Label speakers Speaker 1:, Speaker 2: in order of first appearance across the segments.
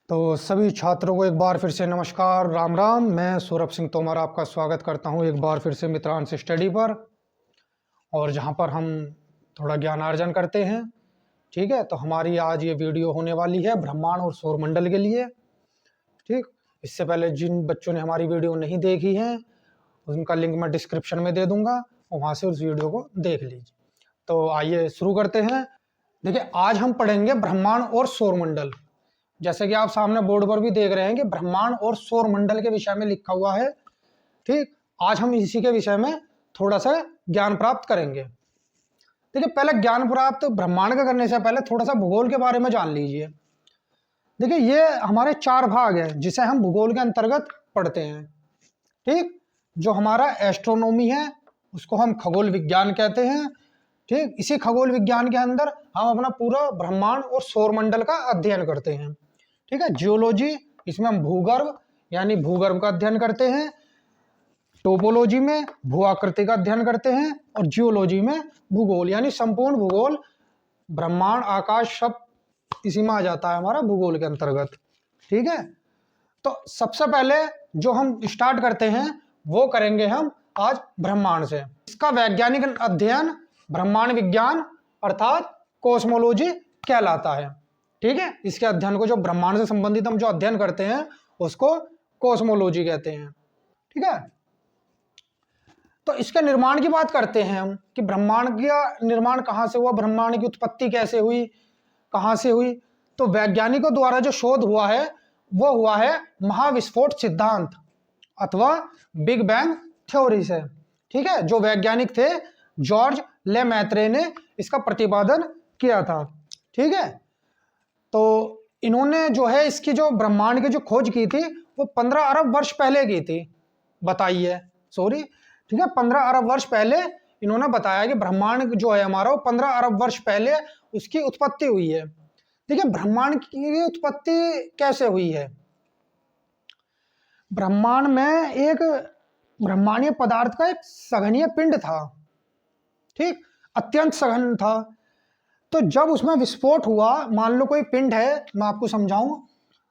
Speaker 1: तो सभी छात्रों को एक बार फिर से नमस्कार, राम राम। मैं सौरभ सिंह तोमर आपका स्वागत करता हूं एक बार फिर से मित्रांश स्टडी पर, और जहां पर हम थोड़ा ज्ञानार्जन करते हैं। ठीक है, तो हमारी आज ये वीडियो होने वाली है ब्रह्मांड और सौरमंडल के लिए। ठीक, इससे पहले जिन बच्चों ने हमारी वीडियो नहीं देखी है उनका लिंक मैं डिस्क्रिप्शन में दे दूंगा और वहाँ से उस वीडियो को देख लीजिए। तो आइए शुरू करते हैं। देखिए, आज हम पढ़ेंगे ब्रह्मांड और सौरमंडल। जैसे कि आप सामने बोर्ड पर भी देख रहे हैं कि ब्रह्मांड और सौरमंडल के विषय में लिखा हुआ है। ठीक, आज हम इसी के विषय में थोड़ा सा ज्ञान प्राप्त करेंगे। देखिए, पहले ज्ञान प्राप्त ब्रह्मांड का करने से पहले थोड़ा सा भूगोल के बारे में जान लीजिए। देखिए, ये हमारे 4 भाग हैं जिसे हम भूगोल के अंतर्गत पढ़ते हैं। ठीक, जो हमारा एस्ट्रोनॉमी है उसको हम खगोल विज्ञान कहते हैं। ठीक, इसी खगोल विज्ञान के अंदर हम अपना पूरा ब्रह्मांड और सौरमंडल का अध्ययन करते हैं। ठीक है, जियोलॉजी, इसमें हम भूगर्भ यानी भूगर्भ का अध्ययन करते हैं। टोपोलॉजी में भू आकृति का अध्ययन करते हैं, और जियोलॉजी में भूगोल यानी संपूर्ण भूगोल, ब्रह्मांड आकाश सब इसी में आ जाता है हमारा भूगोल के अंतर्गत। ठीक है, तो सबसे पहले जो हम स्टार्ट करते हैं वो करेंगे हम आज ब्रह्मांड से। इसका वैज्ञानिक अध्ययन ब्रह्मांड विज्ञान अर्थात कॉस्मोलॉजी कहलाता है। ठीक है, इसके अध्ययन को, जो ब्रह्मांड से संबंधित हम जो अध्ययन करते हैं उसको कॉस्मोलॉजी कहते हैं। ठीक है, तो इसके निर्माण की बात करते हैं हम कि ब्रह्मांड का निर्माण कहाँ से हुआ, ब्रह्मांड की उत्पत्ति कैसे हुई, कहाँ से हुई। तो वैज्ञानिकों द्वारा जो शोध हुआ है वो हुआ है महाविस्फोट सिद्धांत अथवा बिग बैंग थ्योरी से। ठीक है, जो वैज्ञानिक थे जॉर्ज ले मैत्रे ने इसका प्रतिपादन किया था। ठीक है, तो इन्होंने जो है इसकी जो ब्रह्मांड की जो खोज की थी वो 15 अरब वर्ष पहले की थी, बताइए। सॉरी, ठीक है, 15 अरब वर्ष पहले इन्होंने बताया कि ब्रह्मांड जो है हमारा वो 15 अरब वर्ष पहले उसकी उत्पत्ति हुई है। ठीक है, ब्रह्मांड की उत्पत्ति कैसे हुई है? ब्रह्मांड में एक ब्रह्मांडीय पदार्थ का एक सघनीय पिंड था। ठीक, अत्यंत सघन था। तो जब उसमें विस्फोट हुआ, मान लो कोई पिंड है, मैं आपको समझाऊं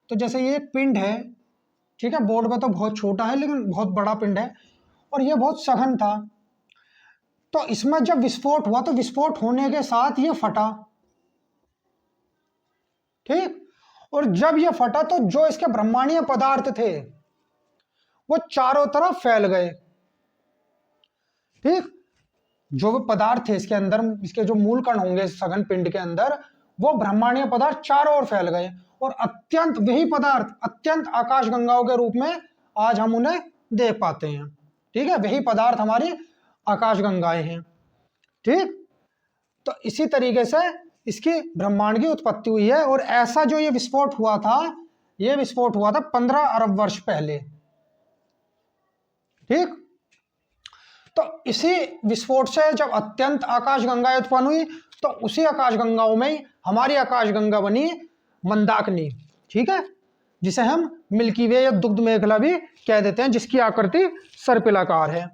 Speaker 1: तो जैसे ये एक पिंड है। ठीक है, बोर्ड में तो बहुत छोटा है लेकिन बहुत बड़ा पिंड है, और ये बहुत सघन था। तो इसमें जब विस्फोट हुआ तो विस्फोट होने के साथ ये फटा। ठीक, और जब ये फटा तो जो इसके ब्रह्मांडीय पदार्थ थे वो चारों तरफ फैल गए। ठीक, जो पदार्थ थे इसके अंदर, इसके जो मूल कण होंगे सघन पिंड के अंदर, वो ब्रह्मांडीय पदार्थ चारों ओर फैल गए, और अत्यंत वही पदार्थ अत्यंत आकाशगंगाओं के रूप में आज हम उन्हें देख पाते हैं। ठीक है, वही पदार्थ हमारी आकाशगंगाएं हैं। ठीक, तो इसी तरीके से इसकी ब्रह्मांड की उत्पत्ति हुई है, और ऐसा जो ये विस्फोट हुआ था, ये विस्फोट हुआ था 15 अरब वर्ष पहले। ठीक, तो इसी विस्फोट से जब अत्यंत आकाशगंगाएं उत्पन्न हुई तो उसी आकाशगंगाओं में हमारी आकाशगंगा बनी मंदाकिनी। ठीक है, जिसे हम मिल्की वे या दुग्ध मेखला भी कह देते हैं, जिसकी आकृति सर्पिलाकार है।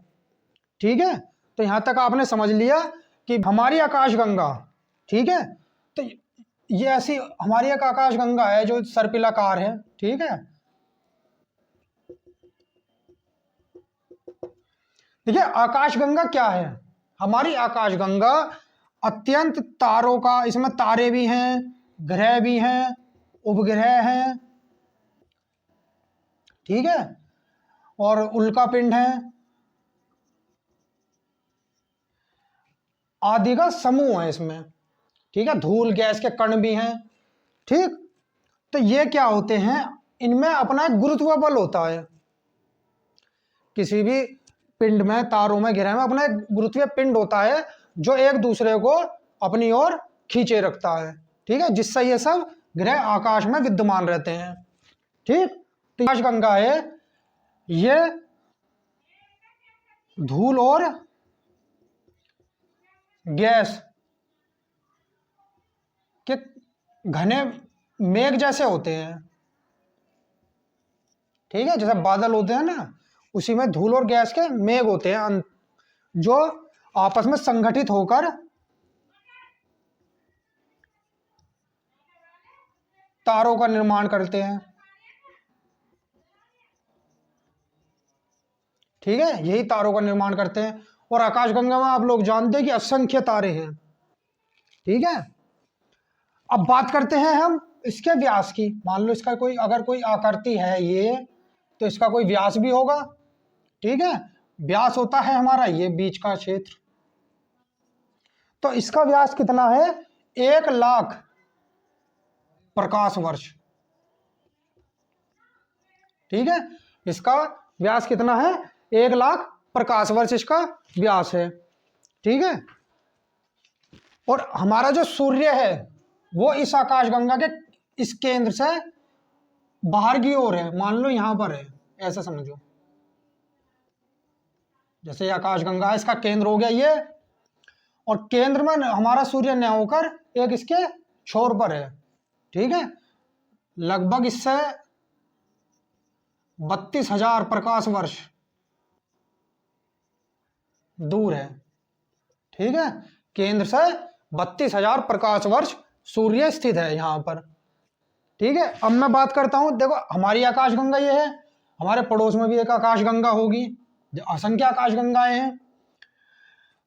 Speaker 1: ठीक है, तो यहां तक आपने समझ लिया कि हमारी आकाशगंगा, ठीक है, तो ये ऐसी हमारी एक आकाशगंगा है जो सर्पिलाकार है। ठीक है, देखिए आकाशगंगा क्या है? हमारी आकाशगंगा अत्यंत तारों का, इसमें तारे भी हैं, ग्रह भी हैं, उपग्रह हैं, ठीक है, और उल्का पिंड है आदि का समूह है इसमें। ठीक है, धूल गैस के कण भी हैं। ठीक, तो ये क्या होते हैं, इनमें अपना एक गुरुत्व बल होता है। किसी भी पिंड में, तारों में, ग्रह में अपना एक गुरुत्वीय पिंड होता है जो एक दूसरे को अपनी ओर खींचे रखता है। ठीक है, जिससे ये सब ग्रह आकाश में विद्यमान रहते हैं। ठीक, तो आकाशगंगा है, ये धूल और गैस के घने मेघ जैसे होते हैं। ठीक है, जैसे बादल होते हैं ना, उसी में धूल और गैस के मेघ होते हैं जो आपस में संगठित होकर तारों का निर्माण करते हैं। ठीक है, यही तारों का निर्माण करते हैं। और आकाशगंगा में आप लोग जानते हैं कि असंख्य तारे हैं। ठीक है, अब बात करते हैं हम इसके व्यास की। मान लो इसका कोई अगर कोई आकृति है ये, तो इसका कोई व्यास भी होगा। ठीक है, व्यास होता है हमारा ये बीच का क्षेत्र। तो इसका व्यास कितना है? 1,00,000 प्रकाश वर्ष। ठीक है, इसका व्यास कितना है? 1,00,000 प्रकाश वर्ष इसका व्यास है। ठीक है, और हमारा जो सूर्य है वो इस आकाशगंगा के इस केंद्र से बाहर की ओर है। मान लो यहां पर है, ऐसा समझो। जैसे आकाशगंगा है, इसका केंद्र हो गया ये, और केंद्र में हमारा सूर्य न होकर एक इसके छोर पर है। ठीक है, लगभग इससे 32,000 प्रकाश वर्ष दूर है। ठीक है, केंद्र से 32,000 प्रकाश वर्ष सूर्य स्थित है यहां पर। ठीक है, अब मैं बात करता हूं, देखो हमारी आकाशगंगा ये है, हमारे पड़ोस में भी एक आकाशगंगा होगी, असंख्य आकाशगंगाएं हैं।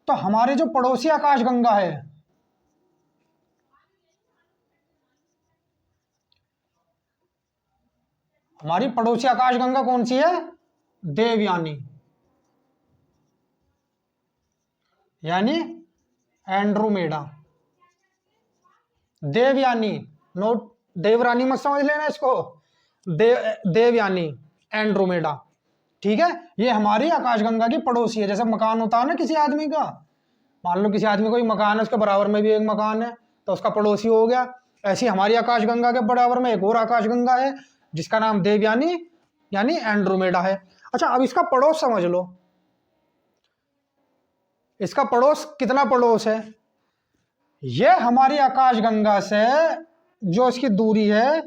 Speaker 1: तो हमारे जो पड़ोसी आकाशगंगा है, हमारी पड़ोसी आकाशगंगा कौन सी है? देवयानी, यानी एंड्रोमेडा। देवयानी, नोट, देवरानी मत समझ लेना इसको, देवयानी, एंड्रोमेडा। ठीक है, ये हमारी आकाशगंगा की पड़ोसी है। जैसे मकान होता है ना किसी आदमी का, मान लो किसी आदमी को मकान है, उसके बराबर में भी एक मकान है, तो उसका पड़ोसी हो गया। ऐसी हमारी आकाशगंगा के बराबर में एक और आकाशगंगा है जिसका नाम देवयानी यानी एंड्रोमेडा है। अच्छा, अब इसका पड़ोस समझ लो, इसका पड़ोस कितना पड़ोस है? ये हमारी आकाशगंगा से जो इसकी दूरी है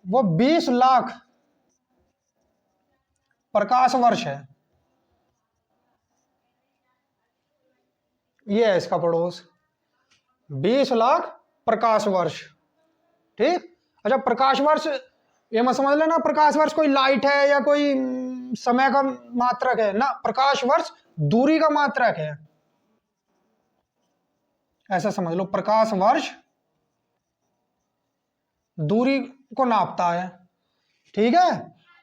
Speaker 1: वो 20,00,000 प्रकाश वर्ष है। ये है इसका पड़ोस, 20,00,000 प्रकाश वर्ष। ठीक, अच्छा, प्रकाश वर्ष ये मत समझ लेना प्रकाश वर्ष कोई लाइट है या कोई समय का मात्रक है ना, प्रकाश वर्ष दूरी का मात्रक है, ऐसा समझ लो। प्रकाश वर्ष दूरी को नापता है। ठीक है,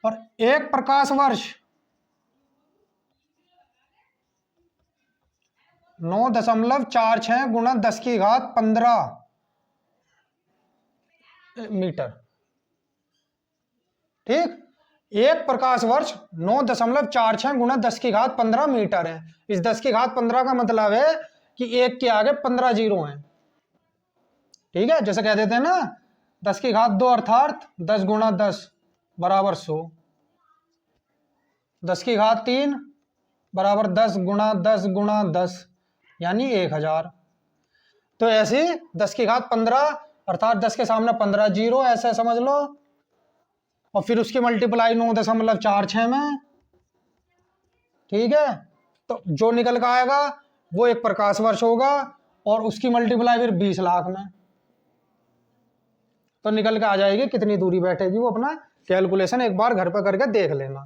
Speaker 1: और एक प्रकाश वर्ष 9.46 गुणा 10⁻15 मीटर। ठीक, एक प्रकाश वर्ष 9.46 गुणा 10⁻15 मीटर है। इस 10⁻15 का मतलब है कि एक के आगे 15 जीरो हैं। ठीक है, जैसे कह देते हैं ना 10⁻2 अर्थात 10 गुणा 10 बराबर 100, 10⁻3 बराबर 10 गुणा 10 गुणा 10 यानी 1,000। तो ऐसे 10⁻15 अर्थात 10 के सामने 15 जीरो, ऐसे समझ लो, और फिर उसकी मल्टीप्लाई 9.46 में। ठीक है, तो जो निकल कर आएगा वो एक प्रकाश वर्ष होगा, और उसकी मल्टीप्लाई फिर 20,00,000 में, तो निकल के आ जाएगी कितनी दूरी बैठेगी। वो अपना कैलकुलेशन एक बार घर पर करके देख लेना,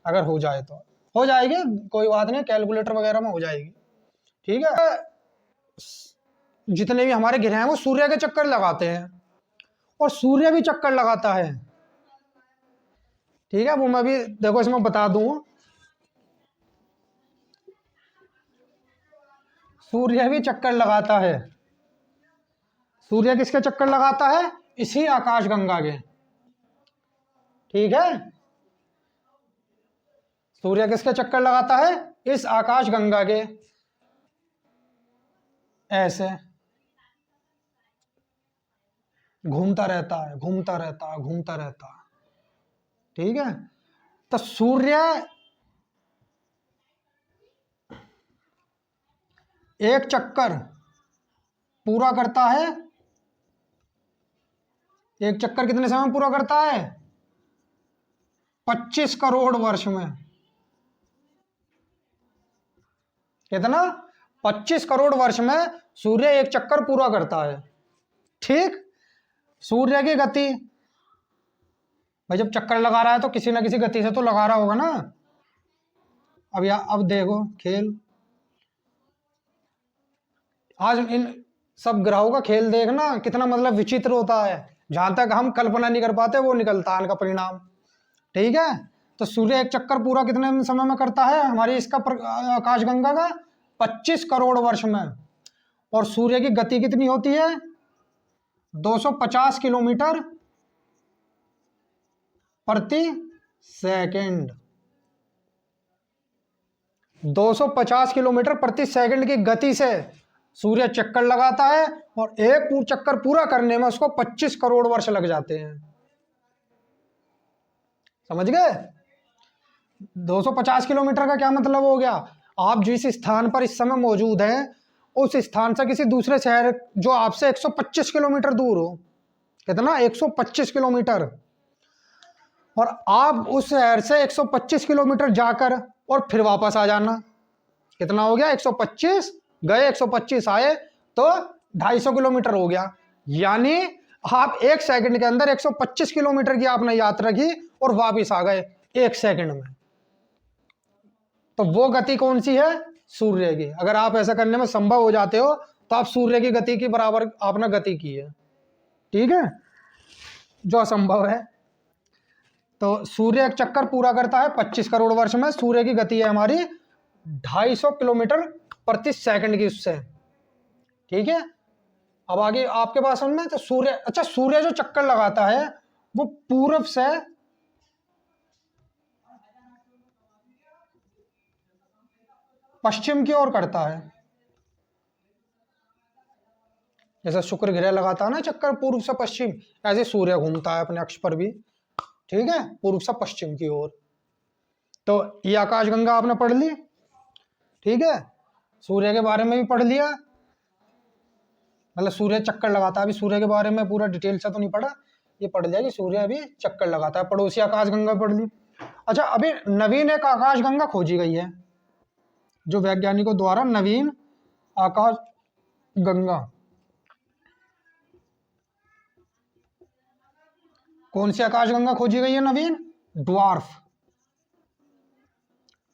Speaker 1: अगर हो जाए तो हो जाएगी, कोई बात नहीं, कैलकुलेटर वगैरह में हो जाएगी। ठीक है, जितने भी हमारे ग्रह हैं वो सूर्य के चक्कर लगाते हैं, और सूर्य भी चक्कर लगाता है। ठीक है, वो मैं भी देखो इसमें बता दूं, सूर्य भी चक्कर लगाता है। सूर्य किसके चक्कर लगाता है? इसी आकाशगंगा के। ठीक है, सूर्य किसके चक्कर लगाता है? इस आकाशगंगा के। ऐसे घूमता रहता है, घूमता रहता है, घूमता रहता है। ठीक है, तो सूर्य एक चक्कर पूरा करता है, एक चक्कर कितने समय में पूरा करता है? 25 करोड़ वर्ष में। कितना? 25 करोड़ वर्ष में सूर्य एक चक्कर पूरा करता है। ठीक, सूर्य की गति, भाई जब चक्कर लगा रहा है तो किसी ना किसी गति से तो लगा रहा होगा ना। अब देखो खेल, आज इन सब ग्रहों का खेल देखना कितना मतलब विचित्र होता है। जहां तक हम कल्पना नहीं कर पाते वो निकलता है इनका परिणाम। ठीक है, तो सूर्य एक चक्कर पूरा कितने समय में करता है हमारी इसका आकाशगंगा का? 25 करोड़ वर्ष में। और सूर्य की गति कितनी होती है? 250 किलोमीटर प्रति सेकंड। 250 किलोमीटर प्रति सेकंड की गति से सूर्य चक्कर लगाता है, और एक चक्कर पूरा करने में उसको 25 करोड़ वर्ष लग जाते हैं। समझ गए? 250 किलोमीटर का क्या मतलब हो गया? आप जिस स्थान पर इस समय मौजूद हैं उस स्थान से किसी दूसरे शहर जो आपसे 125 किलोमीटर दूर हो, कितना? 125 किलोमीटर, और आप उस शहर से 125 किलोमीटर जाकर और फिर वापस आ जाना, कितना हो गया? 125 गए, 125 आए, तो 250 किलोमीटर हो गया। यानी आप एक सेकंड के अंदर 125 किलोमीटर की आपने यात्रा की और वापस आ गए एक सेकंड में। तो वो गति कौन सी है? सूर्य की। अगर आप ऐसा करने में संभव हो जाते हो तो आप सूर्य की गति की बराबर आपने गति की है। ठीक है, जो असंभव है। तो सूर्य एक चक्कर पूरा करता है 25 करोड़ वर्ष में। सूर्य की गति है हमारी 250 किलोमीटर प्रति सेकंड की उससे। ठीक है, अब आगे आपके पास में तो सूर्य, अच्छा सूर्य जो चक्कर लगाता है वो पूर्व से पश्चिम की ओर करता है। जैसे शुक्र ग्रह लगाता है ना चक्कर पूर्व से पश्चिम, ऐसे सूर्य घूमता है अपने अक्ष पर भी। ठीक है, पूर्व से पश्चिम की ओर। तो ये आकाशगंगा आपने पढ़ ली। ठीक है, सूर्य के बारे में भी पढ़ लिया, मतलब सूर्य चक्कर लगाता है। अभी सूर्य के बारे में पूरा डिटेल से तो नहीं पढ़ा, ये पढ़ लिया कि सूर्य अभी चक्कर लगाता है। पड़ोसी आकाशगंगा पढ़ ली। अच्छा, अभी नवीन एक आकाशगंगा खोजी गई है, जो वैज्ञानिकों द्वारा नवीन आकाश गंगा। कौन सी आकाशगंगा खोजी गई है नवीन? ड्वार्फ,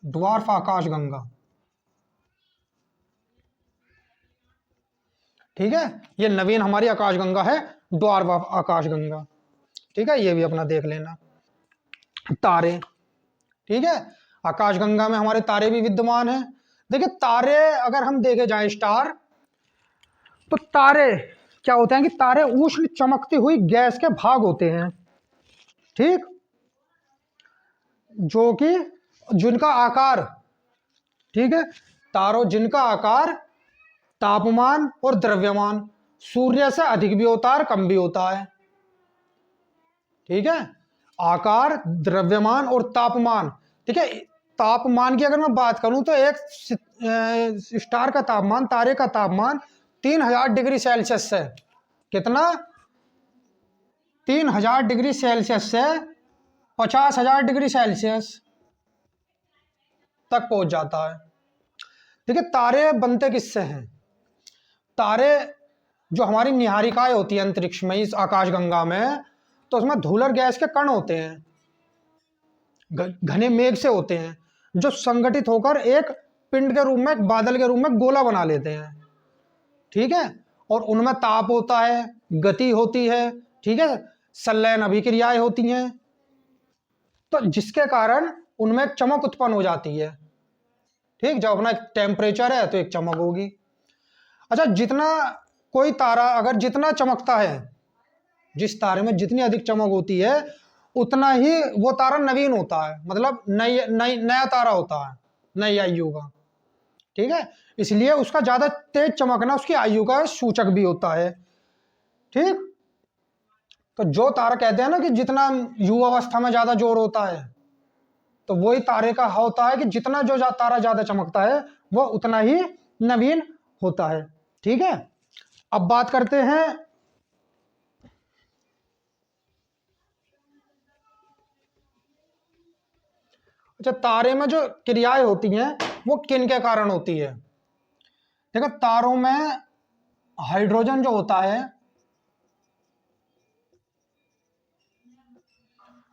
Speaker 1: ड्वार्फ आकाशगंगा। ठीक है, ये नवीन हमारी आकाशगंगा है, ड्वार्फ आकाशगंगा। ठीक है, ये भी अपना देख लेना। तारे, ठीक है, आकाशगंगा में हमारे तारे भी विद्यमान हैं। देखिए तारे अगर हम देखे जाएं स्टार, तो तारे क्या होते हैं कि तारे उष्ण चमकती हुई गैस के भाग होते हैं। ठीक, जो कि जिनका आकार, ठीक है, तारों जिनका आकार, तापमान और द्रव्यमान सूर्य से अधिक भी होता है और कम भी होता है। ठीक है, आकार, द्रव्यमान और तापमान। ठीक है, तापमान की अगर मैं बात करूं तो एक स्टार का तापमान, तारे का तापमान 3000 डिग्री सेल्सियस से, कितना? 3000 डिग्री सेल्सियस से 50,000 डिग्री सेल्सियस तक पहुंच जाता है। ठीक है, तारे बनते किससे हैं? तारे जो हमारी निहारिकाएं होती है अंतरिक्ष में, इस आकाशगंगा में, तो उसमें धूलर गैस के कण होते हैं, घने मेघ से होते हैं, जो संगठित होकर एक पिंड के रूप में, एक बादल के रूप में गोला बना लेते हैं। ठीक है, और उनमें ताप होता है, गति होती है, ठीक है, संलयन अभिक्रियाएं होती हैं, तो जिसके कारण उनमें एक चमक उत्पन्न हो जाती है। ठीक, जब अपना एक टेम्परेचर है तो एक चमक होगी। अच्छा, जितना कोई तारा अगर जितना चमकता है, जिस तारे में जितनी अधिक चमक होती है उतना ही वो तारा नवीन होता है, मतलब नया तारा होता है, नई आयु का। ठीक है, इसलिए उसका ज्यादा तेज चमकना उसकी आयु का सूचक भी होता है। ठीक, तो जो तारा कहते हैं ना कि जितना युवावस्था में ज्यादा जोर होता है, तो वही तारे का होता है कि जितना जो तारा ज्यादा चमकता है वो उतना ही नवीन होता है। ठीक है, अब बात करते हैं अच्छा तारे में जो क्रियाएं होती हैं वो किन के कारण होती है। देखो तारों में हाइड्रोजन जो होता है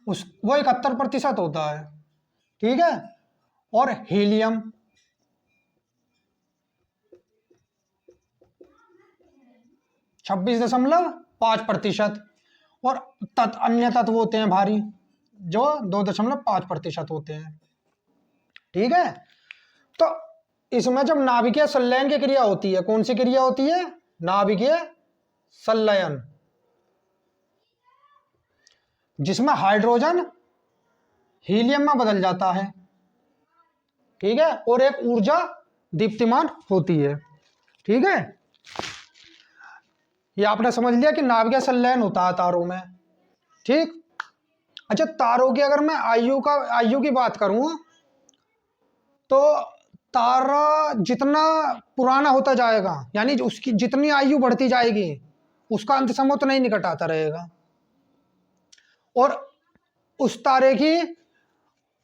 Speaker 1: वो 71% होता है। ठीक है, और हीलियम 26.5%, और अन्य तत्व होते हैं भारी जो 2.5% होते हैं। ठीक है, तो इसमें जब नाभिकीय संलयन की क्रिया होती है, कौन सी क्रिया होती है? नाभिकीय संलयन, जिसमें हाइड्रोजन हीलियम में बदल जाता है। ठीक है, और एक ऊर्जा दीप्तिमान होती है। ठीक है, ये आपने समझ लिया कि नाभिकीय संलयन होता है तारों में। ठीक, अच्छा, तारों की अगर मैं आयु की बात करूं तो तारा जितना पुराना होता जाएगा, यानी उसकी जितनी आयु बढ़ती जाएगी, उसका अंत समय उतना ही निकट आता रहेगा, और उस तारे की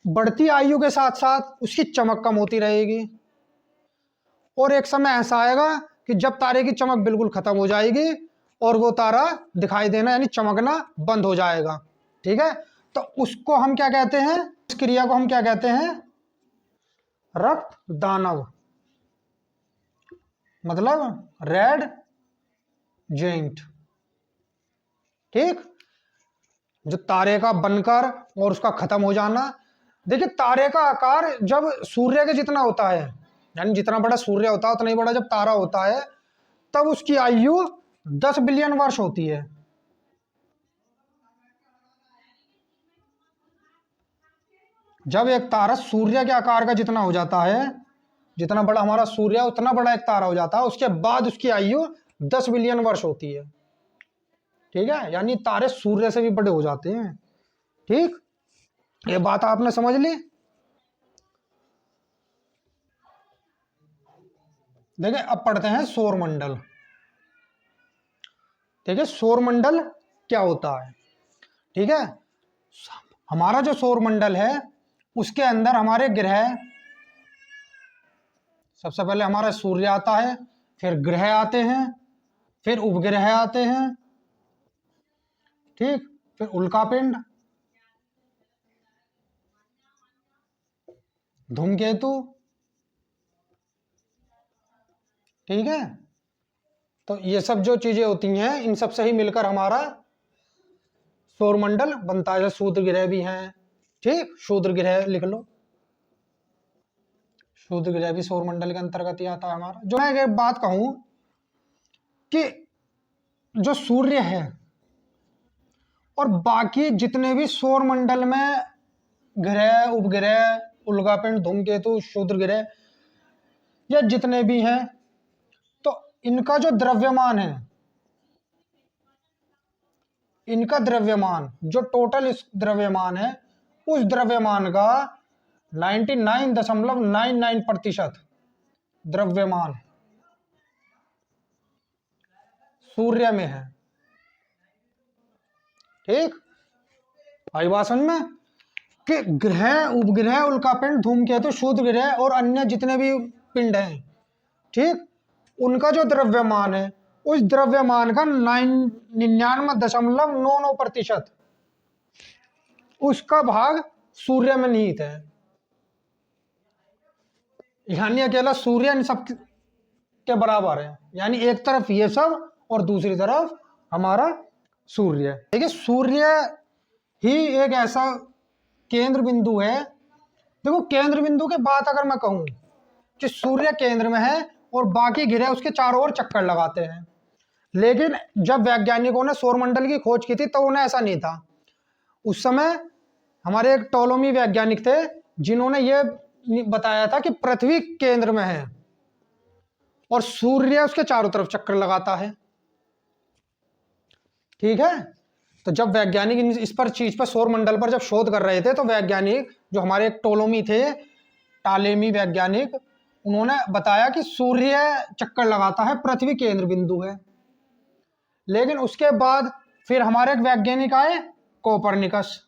Speaker 1: बढ़ती आयु के साथ साथ उसकी चमक कम होती रहेगी, और एक समय ऐसा आएगा कि जब तारे की चमक बिल्कुल खत्म हो जाएगी और वो तारा दिखाई देना यानी चमकना बंद हो जाएगा। ठीक है, तो उसको हम क्या कहते हैं? इस क्रिया को हम क्या कहते हैं? रक्त दानव, मतलब रेड जेंट। ठीक, जो तारे का बनकर और उसका खत्म हो जाना। देखिए, तारे का आकार जब सूर्य के जितना होता है, यानी जितना बड़ा सूर्य होता है उतना ही बड़ा जब तारा होता है, तब उसकी आयु 10 बिलियन वर्ष होती है। जब एक तारा सूर्य के आकार का जितना हो जाता है, जितना बड़ा हमारा सूर्य उतना बड़ा एक तारा हो जाता है, उसके बाद उसकी आयु 10 बिलियन वर्ष होती है। ठीक है, यानी तारे सूर्य से भी बड़े हो जाते हैं। ठीक, ये बात आपने समझ ली। देखिए, अब पढ़ते हैं सौरमंडल। देखिए, सौरमंडल क्या होता है? ठीक है, हमारा जो सौरमंडल है उसके अंदर हमारे ग्रह, सबसे पहले हमारा सूर्य आता है, फिर ग्रह आते हैं, फिर उपग्रह आते हैं। ठीक, फिर उल्कापिंड, धूमकेतु। ठीक है, तो ये सब जो चीजें होती हैं इन सब से ही मिलकर हमारा सौरमंडल बनता है। शूद्र ग्रह भी हैं। ठीक, शूद्र ग्रह लिख लो, शूद्र ग्रह भी सौरमंडल के अंतर्गत ही आता है हमारा। जो मैं एक बात कहूं कि जो सूर्य है और बाकी जितने भी सौरमंडल में ग्रह, उपग्रह, उल्कापिंड, धूमकेतु, शूद्र ग्रह, या जितने भी हैं, तो इनका जो द्रव्यमान है, इनका द्रव्यमान जो टोटल इस द्रव्यमान है, उस द्रव्यमान का 99.99% द्रव्यमान सूर्य में है। ठीक, आई बात समझ में कि ग्रह, उपग्रह, उल्कापिंड, धूमकेतु, शूद्र ग्रह और अन्य जितने भी पिंड हैं, ठीक, उनका जो द्रव्यमान है, उस द्रव्यमान का 99.99% उसका भाग सूर्य में निहित है। यानी अकेला सूर्य इन सब के बराबर है, यानी एक तरफ ये सब और दूसरी तरफ हमारा सूर्य। देखिए, सूर्य ही एक ऐसा केंद्र बिंदु है। देखो, केंद्र बिंदु के बाद अगर मैं कहूं कि सूर्य केंद्र में है और बाकी ग्रह उसके चारों ओर चक्कर लगाते हैं, लेकिन जब वैज्ञानिकों ने सौरमंडल की खोज की थी तो उन्हें ऐसा नहीं था। उस समय हमारे एक टोलोमी वैज्ञानिक थे जिन्होंने ये बताया था कि पृथ्वी केंद्र में है और सूर्य उसके चारों तरफ चक्कर लगाता है। ठीक है, तो जब वैज्ञानिक इस पर चीज पर सौरमंडल पर जब शोध कर रहे थे तो वैज्ञानिक जो हमारे एक टोलोमी थे, टालेमी वैज्ञानिक, उन्होंने बताया कि सूर्य चक्कर लगाता है, पृथ्वी केंद्र बिंदु है। लेकिन उसके बाद फिर हमारे एक वैज्ञानिक आए, कोपरनिकस।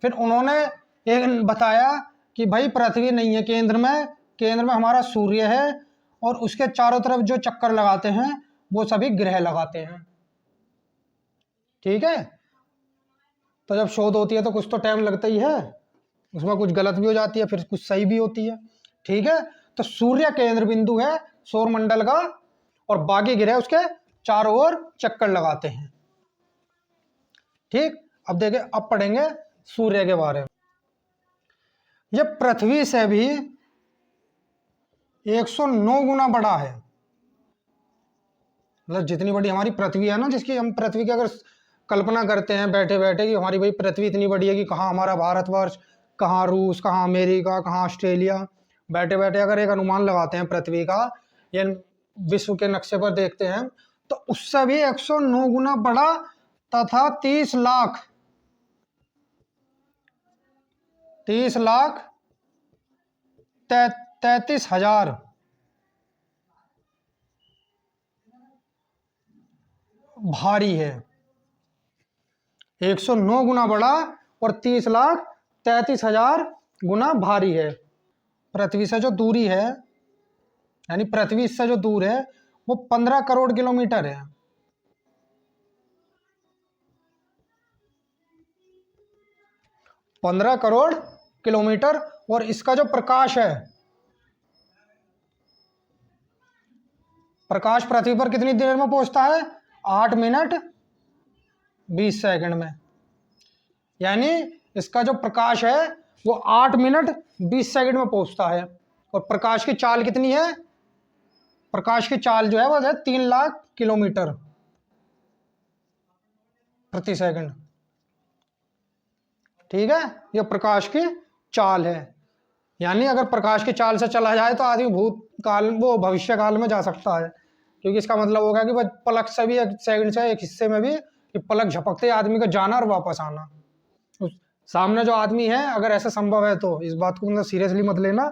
Speaker 1: फिर उन्होंने एक बताया कि भाई पृथ्वी नहीं है केंद्र में हमारा सूर्य है और उसके चारों तरफ जो चक्कर लगाते हैं वो सभी ग्रह लगाते हैं। ठीक है, तो जब शोध होती है तो कुछ तो टाइम लगता ही है। उसमें कुछ गलत भी हो जाती है, फिर कुछ सही भी होती है। ठीक है, तो सूर्य केंद्र बिंदु है सौर मंडल का, और बाकी ग्रह उसके चारों ओर चक्कर लगाते हैं। ठीक, अब देखें, अब पढ़ेंगे सूर्य के बारे में। यह पृथ्वी से भी 109 गुना बड़ा है। मतलब जितनी बड़ी हमारी पृथ्वी है ना, जिसकी हम पृथ्वी की अगर कल्पना करते हैं बैठे बैठे कि हमारी भाई पृथ्वी इतनी बड़ी है कि कहाँ हमारा भारतवर्ष, कहाँ रूस, कहाँ अमेरिका, कहाँ ऑस्ट्रेलिया, बैठे बैठे अगर एक अनुमान लगाते हैं पृथ्वी का या विश्व के नक्शे पर देखते हैं, तो उससे भी 109 गुना बड़ा तथा 30,33,000 भारी है। 109 गुना बड़ा और 30,33,000 गुना भारी है। पृथ्वी से जो दूरी है, यानी पृथ्वी से जो दूर है, वो 15 करोड़ किलोमीटर है। 15 करोड़ किलोमीटर। और इसका जो प्रकाश है, प्रकाश पृथ्वी पर कितनी देर में पहुंचता है? 8 मिनट 20 सेकंड में। यानी इसका जो प्रकाश है वो 8 मिनट 20 सेकंड में पहुंचता है। और प्रकाश की चाल कितनी है? प्रकाश की चाल जो है वो है 3 लाख किलोमीटर प्रति सेकंड। ठीक है, ये प्रकाश की चाल है। यानी अगर प्रकाश की चाल से चला जाए तो आदमी भूतकाल, वो भविष्य काल में जा सकता है, क्योंकि इसका मतलब होगा कि पलक से भी, एक सेकंड से, एक हिस्से में भी, कि पलक झपकते आदमी का जाना और वापस आना। सामने जो आदमी है, अगर ऐसा संभव है तो इस बात को मतलब सीरियसली मत लेना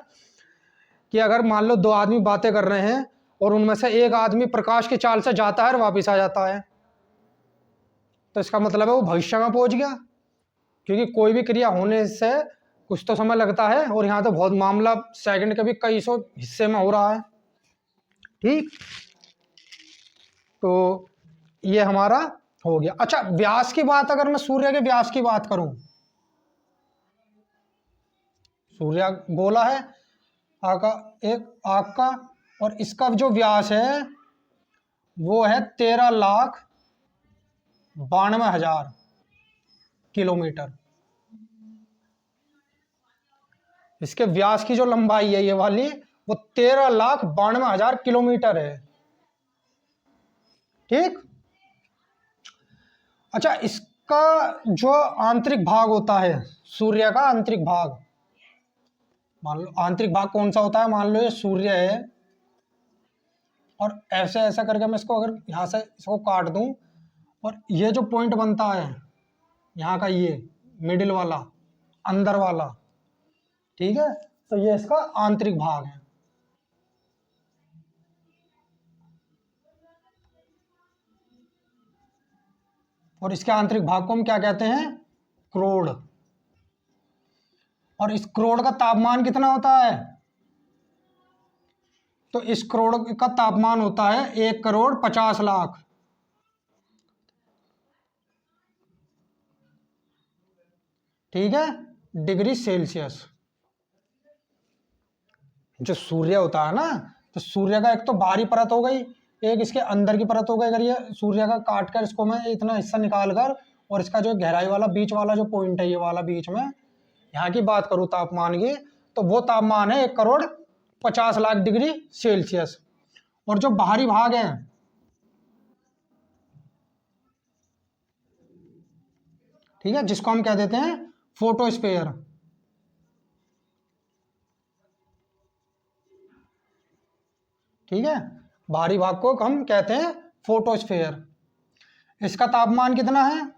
Speaker 1: कि अगर मान लो 2 आदमी बातें कर रहे हैं और उनमें से एक आदमी प्रकाश की चाल से जाता है और वापस आ जाता है, तो इसका मतलब है वो भविष्य में पहुंच गया, क्योंकि कोई भी क्रिया होने से कुछ तो समय लगता है, और यहाँ तो बहुत मामला सेकंड के भी कई सौ हिस्से में हो रहा है। ठीक, तो ये हमारा हो गया। अच्छा, व्यास की बात, अगर मैं सूर्य के व्यास की बात करूं, सूर्य गोला है आग का, और इसका जो व्यास है वो है 13,92,000 किलोमीटर। इसके व्यास की जो लंबाई है ये वाली, वो 13,92,000 किलोमीटर है। ठीक, अच्छा, इसका जो आंतरिक भाग होता है, सूर्य का आंतरिक भाग, मान लो आंतरिक भाग कौन सा होता है, मान लो ये सूर्य है, और ऐसे ऐसा करके मैं इसको अगर यहाँ से इसको काट दूं, और ये जो पॉइंट बनता है यहाँ का, ये मिडिल वाला, अंदर वाला, ठीक है, तो ये इसका आंतरिक भाग है। और इसके आंतरिक भाग को हम क्या कहते हैं? क्रोड़। और इस क्रोड़ का तापमान कितना होता है? तो इस क्रोड़ का तापमान होता है 1,50,00,000 ठीक है, डिग्री सेल्सियस। जो सूर्य होता है ना, तो सूर्य का एक तो बाहरी परत हो गई, एक इसके अंदर की परत हो गई। अगर ये सूर्य का काट कर इसको मैं इतना हिस्सा निकाल कर, और इसका जो गहराई वाला बीच वाला जो पॉइंट है, ये वाला बीच में, यहाँ की बात करूँ तापमान की, तो वो तापमान है 1,50,00,000 डिग्री सेल्सियस। और जो बाहरी भाग है, ठीक है, जिसको हम कह देते हैं फोटोस्फीयर, ठीक है, बाहरी भाग को हम कहते हैं फोटोस्फीयर। इसका तापमान कितना है?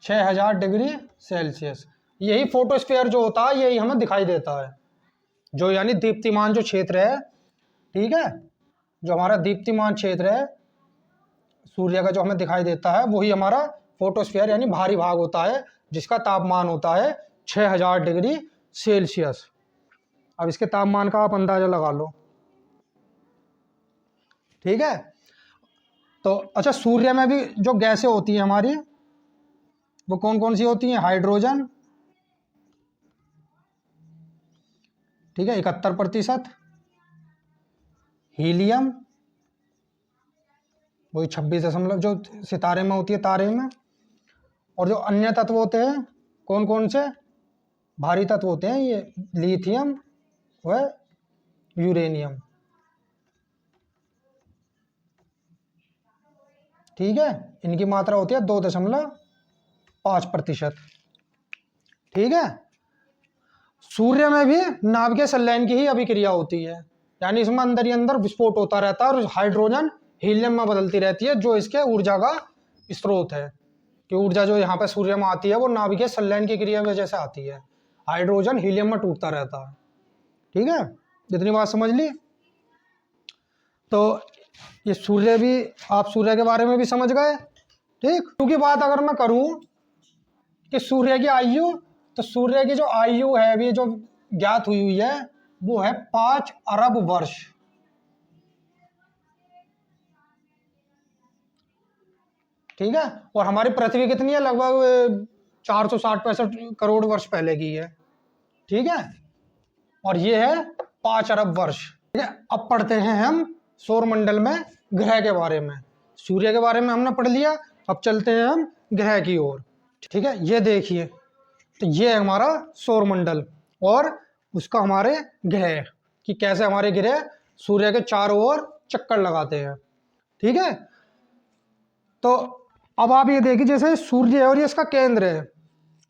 Speaker 1: 6,000 डिग्री सेल्सियस। यही फोटोस्फीयर जो होता है, यही हमें दिखाई देता है, जो यानी दीप्तिमान जो क्षेत्र है, ठीक है, जो हमारा दीप्तिमान क्षेत्र है सूर्य का, जो हमें दिखाई देता है, वही हमारा फोटोस्फीयर यानी बाहरी भाग होता है, जिसका तापमान होता है 6,000 डिग्री सेल्सियस। अब इसके तापमान का आप अंदाजा लगा लो। ठीक है, तो अच्छा, सूर्य में भी जो गैसें होती है हमारी, वो कौन कौन सी होती हैं? हाइड्रोजन, ठीक है, 71%, हीलियम, वही 26 जो सितारे में होती है, तारे में, और जो अन्य तत्व होते हैं कौन कौन से भारी तत्व होते हैं ये? लिथियम व यूरेनियम, ठीक है। इनकी मात्रा होती है 2.5%, ठीक है। सूर्य में भी नाभिकीय संलयन की ही अभिक्रिया होती है, यानी इसमें अंदर ही अंदर विस्फोट होता रहता है और हाइड्रोजन हीलियम में बदलती रहती है, जो इसके ऊर्जा का स्रोत है। कि ऊर्जा जो यहाँ पे सूर्य में आती है वो नाभिकीय संलयन की क्रिया की वजह से आती है, हाइड्रोजन हीलियम में टूटता रहता है, ठीक है। जितनी बात समझ ली, तो ये सूर्य भी, आप सूर्य के बारे में भी समझ गए, ठीक। क्योंकि बात अगर मैं करूं कि सूर्य की आयु, तो सूर्य की जो आयु है अभी जो ज्ञात हुई है वो है 5 अरब वर्ष, ठीक है। और हमारी पृथ्वी कितनी है? लगभग 460-65 करोड़ वर्ष पहले की है, ठीक है। और ये है 5 अरब वर्ष, ठीक है। अब पढ़ते हैं हम सौरमंडल में ग्रह के बारे में। सूर्य के बारे में हमने पढ़ लिया, अब चलते हैं हम ग्रह की ओर, ठीक है। ये देखिए, तो ये है हमारा सौरमंडल और उसका हमारे ग्रह, कि कैसे हमारे ग्रह सूर्य के चारों ओर चक्कर लगाते हैं, ठीक है। तो अब आप ये देखिए, जैसे सूर्य है और ये इसका केंद्र है,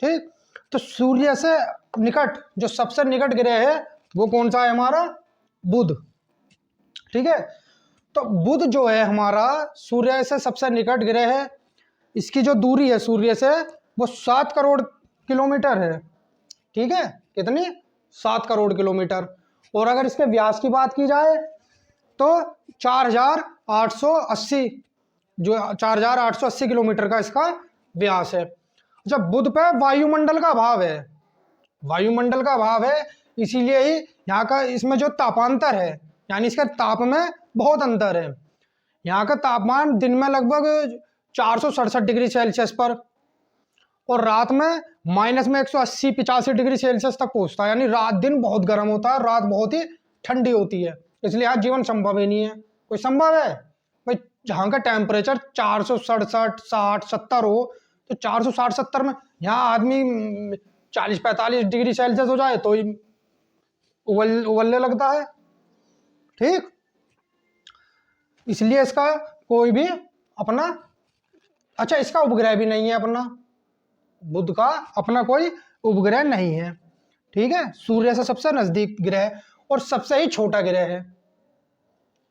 Speaker 1: ठीक। तो सूर्य से निकट जो सबसे निकट ग्रह है वो कौन सा है? हमारा बुध, ठीक है। तो बुध जो है हमारा सूर्य से सबसे निकट ग्रह है। इसकी जो दूरी है सूर्य से वो 7 करोड़ किलोमीटर है, ठीक है। कितनी? 7 करोड़ किलोमीटर। और अगर इसके व्यास की बात की जाए तो 4880, जो 4880 किलोमीटर का इसका व्यास है। जब बुध पे वायुमंडल का अभाव है, वायुमंडल का अभाव है, इसीलिए ही यहाँ का इसमें जो तापांतर है, यानी इसके ताप में बहुत अंतर है। यहाँ का तापमान दिन में लगभग 467 डिग्री सेल्सियस पर, और रात में माइनस में 180-85 डिग्री सेल्सियस तक पहुंचता है, यानी रात दिन बहुत गर्म होता है, रात बहुत ही ठंडी होती है। इसलिए यहाँ जीवन संभव ही नहीं है। कोई संभव है भाई? जहाँ का टेम्परेचर 467, 60, 70 हो, तो 460-70 में यहाँ आदमी 40-45 डिग्री सेल्सियस हो जाए तो ही उबलने लगता है, ठीक। इसलिए इसका कोई भी अपना, अच्छा, इसका उपग्रह भी नहीं है अपना, बुध का अपना कोई उपग्रह नहीं है, ठीक है। सूर्य से सबसे नजदीक ग्रह और सबसे ही छोटा ग्रह है।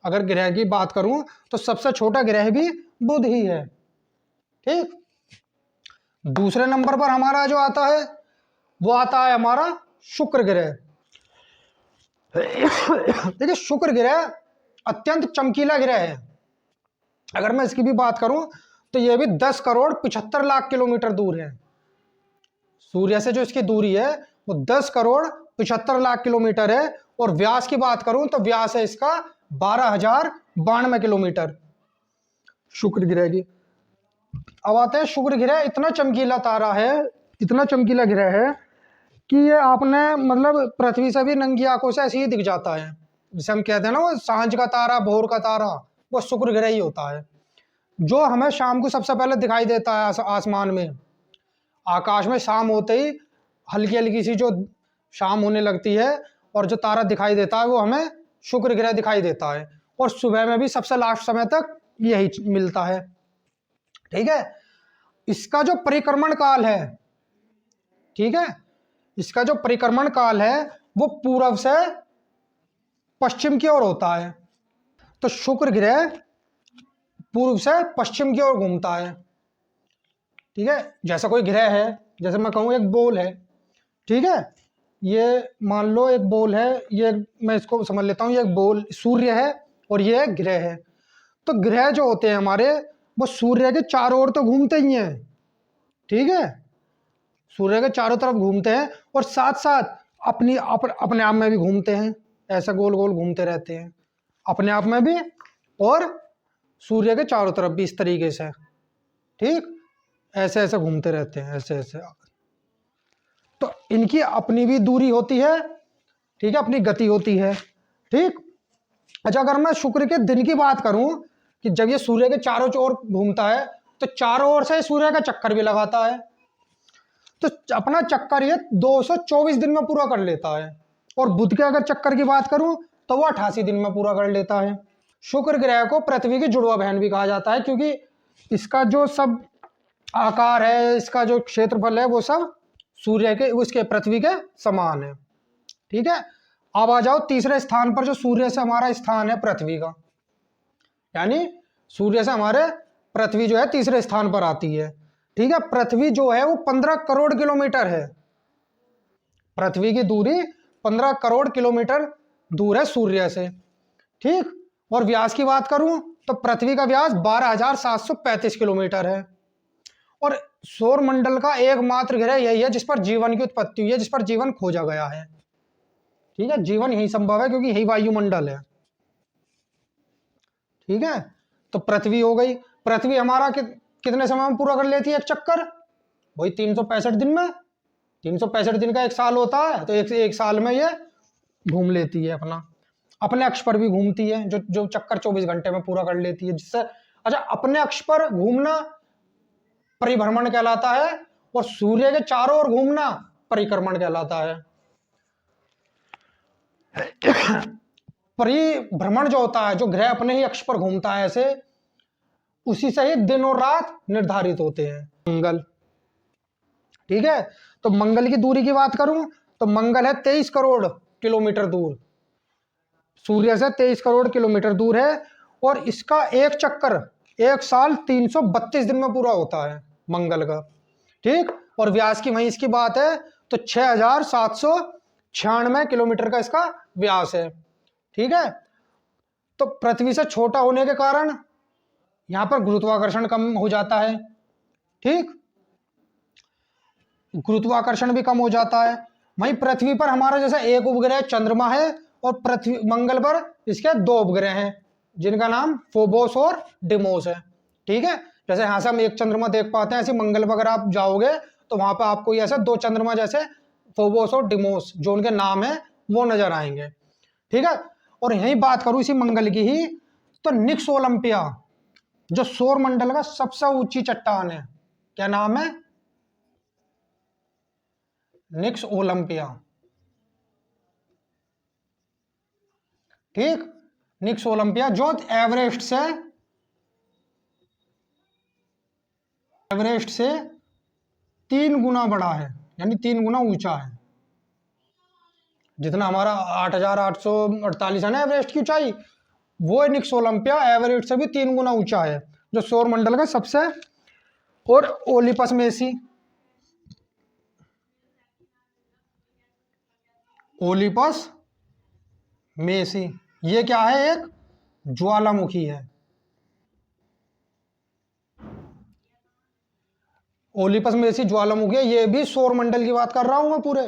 Speaker 1: अगर ग्रह की बात करूं तो सबसे छोटा ग्रह भी बुध ही है, ठीक। दूसरे नंबर पर हमारा जो आता है वो आता है हमारा शुक्र ग्रह। देखिए, शुक्र ग्रह अत्यंत चमकीला ग्रह है। अगर मैं इसकी भी बात करूं तो यह भी 10 करोड़ 75 लाख किलोमीटर दूर है। सूर्य से जो इसकी दूरी है वो 10 करोड़ 75 लाख किलोमीटर है। और व्यास की बात करूं तो व्यास है इसका 12,092 किलोमीटर, शुक्र ग्रह की। अब आते हैं शुक्र ग्रह, इतना चमकीला तारा है, इतना चमकीला ग्रह है कि ये आपने मतलब पृथ्वी से भी नंगी आंखों से ऐसे ही दिख जाता है। जिसे हम कहते हैं ना वो सांझ का तारा, भोर का तारा, वो शुक्र ग्रह ही होता है, जो हमें शाम को सबसे पहले दिखाई देता है आसमान में। आकाश में शाम होते ही हल्की हल्की सी जो शाम होने लगती है और जो तारा दिखाई देता है वो हमें शुक्र ग्रह दिखाई देता है। और सुबह में भी सबसे लास्ट समय तक यही मिलता है, ठीक है। इसका जो परिक्रमण काल है, ठीक है, इसका जो परिक्रमण काल है वो पूर्व से पश्चिम की ओर होता है। तो शुक्र ग्रह पूर्व से पश्चिम की ओर घूमता है, ठीक है। जैसा कोई ग्रह है, जैसे मैं कहूँ एक बॉल है, ठीक है, ये मान लो एक बॉल है, ये मैं इसको समझ लेता हूँ, ये एक बॉल सूर्य है और ये ग्रह है। तो ग्रह जो होते हैं हमारे वो सूर्य के चारों ओर तो घूमते ही हैं, ठीक है, सूर्य के चारों तरफ घूमते हैं और साथ साथ अपने आप में भी घूमते हैं, ऐसा गोल गोल घूमते रहते हैं अपने आप में भी और सूर्य के चारों तरफ भी, इस तरीके से, ठीक, ऐसे ऐसे घूमते रहते हैं, ऐसे ऐसे। तो इनकी अपनी भी दूरी होती है, ठीक है, अपनी गति होती है, ठीक। अच्छा, अगर मैं शुक्र के दिन की बात करूं कि जब ये सूर्य के चारों ओर घूमता है तो चारों ओर से सूर्य का चक्कर भी लगाता है, तो अपना चक्कर ये 224 दिन में पूरा कर लेता है। और बुध के अगर चक्कर की बात करूं तो वो 88 दिन में पूरा कर लेता है। शुक्र ग्रह को पृथ्वी की जुड़वा बहन भी कहा जाता है, क्योंकि इसका जो सब आकार है, इसका जो क्षेत्रफल है, वो सब सूर्य के, उसके पृथ्वी के समान है, ठीक है। अब आ जाओ तीसरे स्थान पर, जो सूर्य से हमारा स्थान है पृथ्वी का, यानी सूर्य से हमारे पृथ्वी जो है तीसरे स्थान पर आती है, ठीक है। पृथ्वी जो है वो 15 करोड़ किलोमीटर है, पृथ्वी की दूरी 15 करोड़ किलोमीटर दूर है सूर्य से, ठीक। और व्यास की बात करूं तो पृथ्वी का व्यास 12,735 किलोमीटर है। और सौर मंडल का एकमात्र ग्रह यही है जिस पर जीवन की उत्पत्ति हुई है, जिस पर जीवन खोजा गया है, ठीक है। जीवन यही संभव है क्योंकि यही वायुमंडल है, ठीक है। तो पृथ्वी हो गई। पृथ्वी हमारा कितने समय में पूरा कर लेती है एक चक्कर? वही 365 दिन में। 365 दिन का एक साल होता है, तो एक साल में ये घूम लेती है, अपने अक्ष पर भी घूमती है, जो चक्कर 24 घंटे में पूरा कर लेती है, जिससे अच्छा अपने अक्ष पर घूमना परिभ्रमण कहलाता है और सूर्य के चारों ओर घूमना परिक्रमण कहलाता है। परिभ्रमण जो होता है, जो ग्रह अपने ही अक्ष पर घूमता है ऐसे, उसी से ही दिन और रात निर्धारित होते हैं। मंगल, ठीक है। तो मंगल की दूरी की बात करूं तो मंगल है 23 करोड़ किलोमीटर दूर, सूर्य से 23 करोड़ किलोमीटर दूर है। और इसका एक चक्कर एक साल 332 दिन में पूरा होता है मंगल का, ठीक। और व्यास की वहीं इसकी बात है तो 6,796 किलोमीटर का इसका व्यास है, ठीक है। तो पृथ्वी से छोटा होने के कारण यहां पर गुरुत्वाकर्षण कम हो जाता है, ठीक, गुरुत्वाकर्षण भी कम हो जाता है। वहीं पृथ्वी पर हमारा जैसे एक उपग्रह चंद्रमा है और पृथ्वी मंगल पर इसके 2 उपग्रह हैं जिनका नाम फोबोस और डिमोस है, ठीक है। जैसे यहां से हम एक चंद्रमा देख पाते हैं, ऐसे मंगल पर अगर आप जाओगे तो वहां पर आपको ऐसे 2 चंद्रमा जैसे फोबोस और डिमोस जो उनके नाम है वो नजर आएंगे, ठीक है। और यही बात करूं इसी मंगल की ही, तो निक्स ओलंपिया जो सौर मंडल का सबसे ऊंची चट्टान है, क्या नाम है? निक्स ओलंपिया, ठीक। निक्स ओलंपिया जो एवरेस्ट से 3 गुना बड़ा है, यानी 3 गुना ऊंचा है। जितना हमारा 8,848 है ना एवरेस्ट की ऊंचाई, वो निक्स ओलंपिया एवरेस्ट से भी 3 गुना ऊंचा है, जो सौर मंडल का सबसे। और ओलिपस मेसी, ओलिपस मेसी ये क्या है? एक ज्वालामुखी है। ओलिपस मेसी ज्वालामुखी है, ये भी सौर मंडल की बात कर रहा हूं मैं पूरे,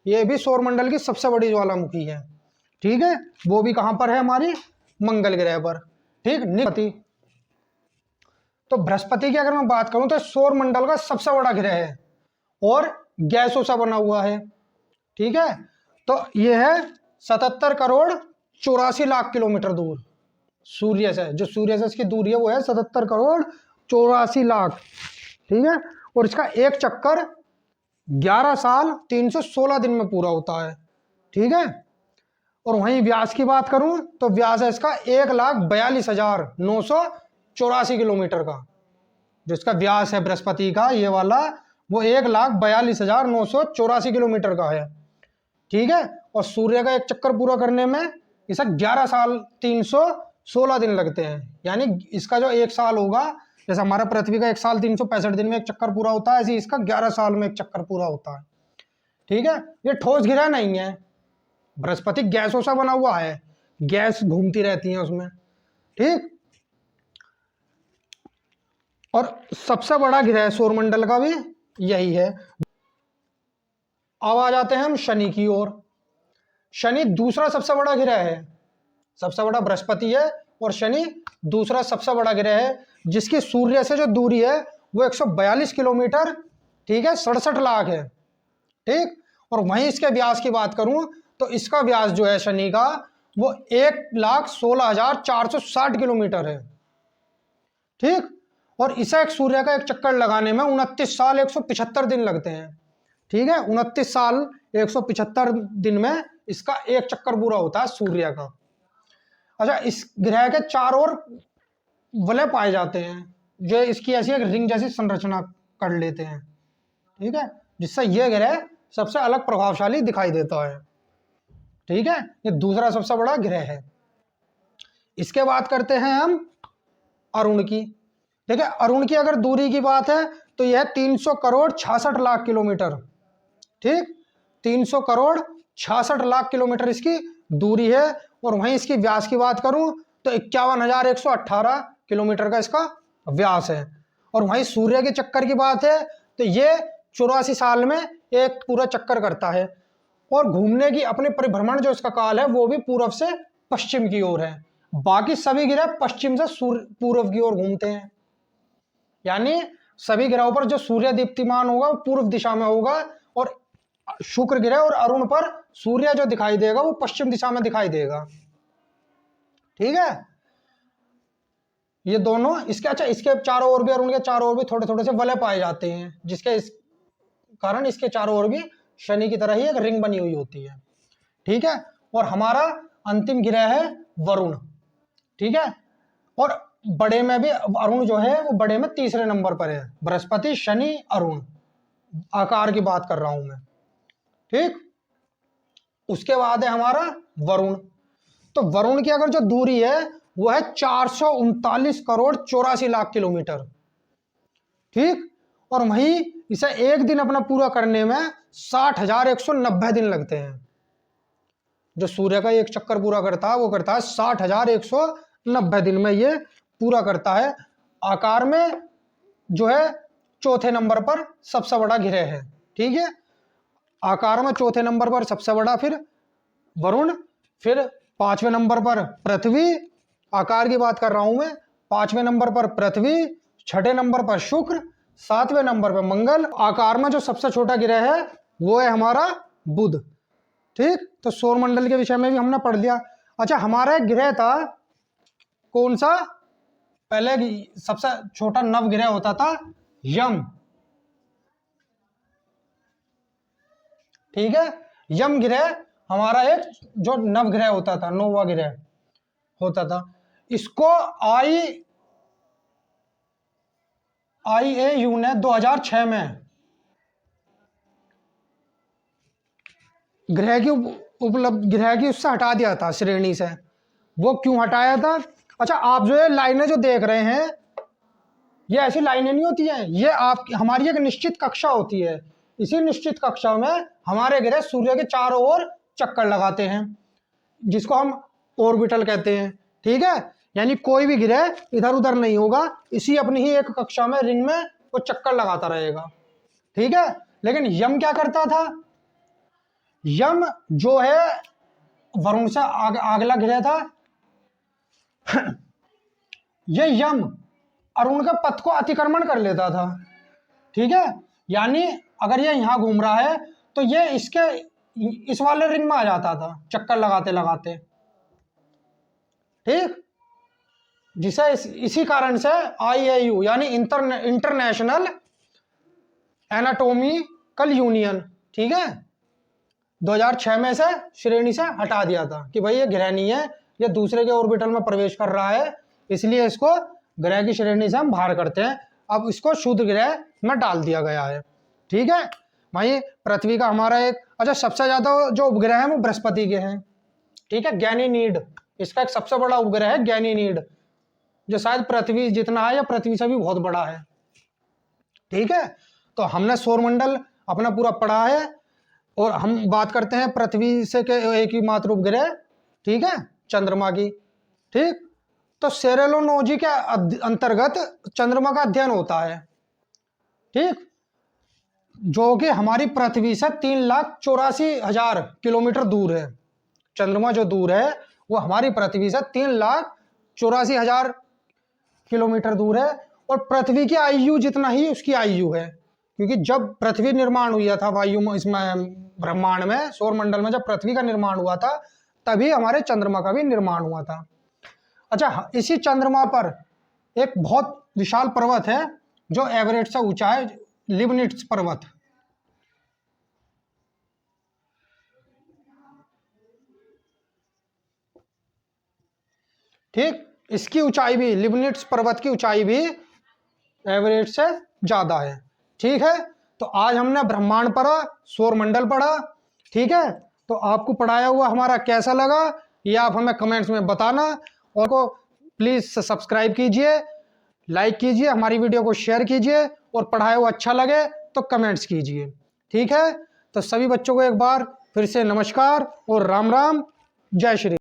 Speaker 1: ये भी सौर मंडल की सबसे बड़ी ज्वालामुखी है, ठीक है। वो भी कहां पर है? हमारी मंगल ग्रह पर, ठीक। बृहस्पति, तो बृहस्पति की अगर मैं बात करूं तो सौर मंडल का सबसे बड़ा ग्रह है और गैसों से बना हुआ है, ठीक है। तो ये है 77 करोड़ 84 लाख किलोमीटर दूर सूर्य से, जो सूर्य से इसकी दूरी है वो है 77 करोड़ 84 लाख, ठीक है। और इसका एक चक्कर 11 साल 316 दिन में पूरा होता है, ठीक है। और वहीं व्यास की बात करूं तो व्यास है इसका 1,42,984 किलोमीटर का, जो इसका व्यास है बृहस्पति का ये वाला, वो 1,42,984 किलोमीटर का है, ठीक है। और सूर्य का एक चक्कर पूरा करने में इसे 11 साल 316 दिन लगते हैं, यानी इसका जो एक साल होगा, जैसे हमारा पृथ्वी का एक साल 365 दिन में एक चक्कर पूरा होता है, ऐसे इसका 11 साल में एक चक्कर पूरा होता है, ठीक है। ये ठोस ग्रह नहीं है, बृहस्पति गैसों से बना हुआ है, गैस घूमती रहती है उसमें, ठीक। और सबसे बड़ा ग्रह सौरमंडल का भी यही है। अब आ जाते हैं हम शनि की ओर। शनि दूसरा सबसे बड़ा ग्रह है, सबसे बड़ा बृहस्पति है और शनि दूसरा सबसे बड़ा ग्रह है, जिसकी सूर्य से जो दूरी है वो 142 किलोमीटर, ठीक है, 67 लाख है। ठीक, और वहीं इसके व्यास की बात करूं तो इसका व्यास जो है शनि का वो 1,16,460 किलोमीटर है। ठीक, और इसे एक सूर्य का एक चक्कर लगाने में 29 साल 175 दिन लगते हैं। ठीक है, 29 साल 175 दिन में इसका एक चक्कर पूरा होता है सूर्य का। अच्छा, इस ग्रह के चारों ओर वलय पाए जाते हैं जो इसकी ऐसी एक रिंग जैसी संरचना कर लेते हैं। ठीक है, जिससे यह ग्रह सबसे अलग प्रभावशाली दिखाई देता है। ठीक है, ये दूसरा सबसे बड़ा ग्रह है। इसके बात करते हैं हम अरुण की। ठीक है, अरुण की अगर दूरी की बात है तो यह 300 करोड़ 66 लाख किलोमीटर। ठीक, 300 करोड़ 66 लाख किलोमीटर इसकी दूरी है। और वहीं इसकी व्यास की बात करूं तो 51,118 किलोमीटर का इसका व्यास है। और वहीं सूर्य के चक्कर की बात है तो ये 84 साल में एक पूरा चक्कर करता है। और घूमने की अपने परिभ्रमण जो इसका काल है वो भी पूर्व से पश्चिम की ओर है। बाकी सभी ग्रह पश्चिम से पूर्व की ओर घूमते हैं। यानी सभी ग्रहों पर जो सूर्य दीप्तिमान होगा वो पूर्व दिशा में होगा, और शुक्र ग्रह और अरुण पर सूर्य जो दिखाई देगा वो पश्चिम दिशा में दिखाई देगा। ठीक है, ये दोनों इसके, अच्छा, इसके चारों ओर भी, अरुण के चारों ओर भी थोड़े थोड़े से वलय पाए जाते हैं, जिसके इस कारण इसके चारों ओर भी शनि की तरह ही एक रिंग बनी हुई होती है। ठीक है, और हमारा अंतिम ग्रह है वरुण। ठीक है, और बड़े में भी अरुण जो है वो बड़े में तीसरे नंबर पर है। बृहस्पति, शनि, अरुण, आकार की बात कर रहा हूं मैं। ठीक, उसके बाद है हमारा वरुण। तो वरुण की अगर जो दूरी है वो है 439 करोड़ 84 लाख किलोमीटर। ठीक, और वहीं इसे एक दिन अपना पूरा करने में 60,190 दिन लगते हैं। जो सूर्य का एक चक्कर पूरा करता है वो करता है 60,190 दिन में ये पूरा करता है। आकार में जो है चौथे नंबर पर सबसे बड़ा ग्रह है। ठीक है, आकार में चौथे नंबर पर सबसे बड़ा फिर वरुण, फिर पांचवें नंबर पर पृथ्वी, आकार की बात कर रहा हूं मैं, पांचवें नंबर पर पृथ्वी, छठे नंबर पर शुक्र, सातवें नंबर पर मंगल। आकार में जो सबसे छोटा ग्रह है वो है हमारा बुध। ठीक, तो सौरमंडल के विषय में भी हमने पढ़ लिया। अच्छा, हमारा एक ग्रह था कौन सा, पहले सबसे छोटा नवग्रह होता था यम। ठीक है, यम ग्रह हमारा एक जो नवग्रह होता था, नौवां ग्रह होता था। इसको IAU ने 2006 में ग्रह की उससे हटा दिया था, श्रेणी से। वो क्यों हटाया था? अच्छा, आप जो ये लाइनें जो देख रहे हैं ये ऐसी लाइनें नहीं होती हैं, ये आप हमारी एक निश्चित कक्षा होती है। इसी निश्चित कक्षा में हमारे ग्रह सूर्य के चारों ओर चक्कर लगाते हैं, जिसको हम ऑर्बिटल कहते हैं। ठीक है, यानी कोई भी ग्रह इधर उधर नहीं होगा, इसी अपनी ही एक कक्षा में, रिंग में वो चक्कर लगाता रहेगा। ठीक है, लेकिन यम क्या करता था? यम जो है वरुण से अगला ग्रह था। ये यम अरुण के पथ को अतिक्रमण कर लेता था। ठीक है, यानी अगर ये यहां घूम रहा है तो ये इसके इस वाले रिंग में आ जाता था चक्कर लगाते लगाते। ठीक, जिसे इसी कारण से IAU यानी इंटरनेशनल एनाटॉमिकल यूनियन, ठीक है, 2006 में से श्रेणी से हटा दिया था कि भाई ये ग्रह नहीं है, ये दूसरे के ऑर्बिटल में प्रवेश कर रहा है, इसलिए इसको ग्रह की श्रेणी से हम बाहर करते हैं। अब इसको शुद्ध ग्रह में डाल दिया गया है। ठीक है भाई, पृथ्वी का हमारा एक, अच्छा, सबसे ज्यादा जो उपग्रह है वो बृहस्पति के हैं। ठीक है, गैनीमीड इसका एक सबसे बड़ा उपग्रह है, गैनीमीड, जो शायद पृथ्वी जितना है या पृथ्वी से भी बहुत बड़ा है। ठीक है, तो हमने सौरमंडल अपना पूरा पढ़ा है और हम बात करते हैं पृथ्वी से के एक ही मात्र उपग्रह, ठीक है, चंद्रमा की। ठीक, तो सेरेलोनॉजी के अंतर्गत चंद्रमा का अध्ययन होता है। ठीक, जो कि हमारी पृथ्वी से 3,84,000 किलोमीटर दूर है। चंद्रमा जो दूर है वो हमारी पृथ्वी से 3,84,000 किलोमीटर दूर है। और पृथ्वी की आयु जितना ही उसकी आयु है, क्योंकि जब पृथ्वी निर्माण हुआ था वायु में, इसमें ब्रह्मांड में, सौर मंडल में जब पृथ्वी का निर्माण हुआ था तभी हमारे चंद्रमा का भी निर्माण हुआ था। अच्छा, इसी चंद्रमा पर एक बहुत विशाल पर्वत है जो एवरेस्ट से ऊंचा है, लिबनिट्स पर्वत। ठीक, इसकी ऊंचाई भी, लिबनिट्स पर्वत की ऊंचाई भी एवरेस्ट से ज्यादा है। ठीक है, तो आज हमने ब्रह्मांड पढ़ा, सौर मंडल पढ़ा। ठीक है, तो आपको पढ़ाया हुआ हमारा कैसा लगा ये आप हमें कमेंट्स में बताना, और को प्लीज सब्सक्राइब कीजिए, लाइक कीजिए, हमारी वीडियो को शेयर कीजिए, और पढ़ाया हुआ अच्छा लगे तो कमेंट्स कीजिए। ठीक है, तो सभी बच्चों को एक बार फिर से नमस्कार और राम राम, जय श्री।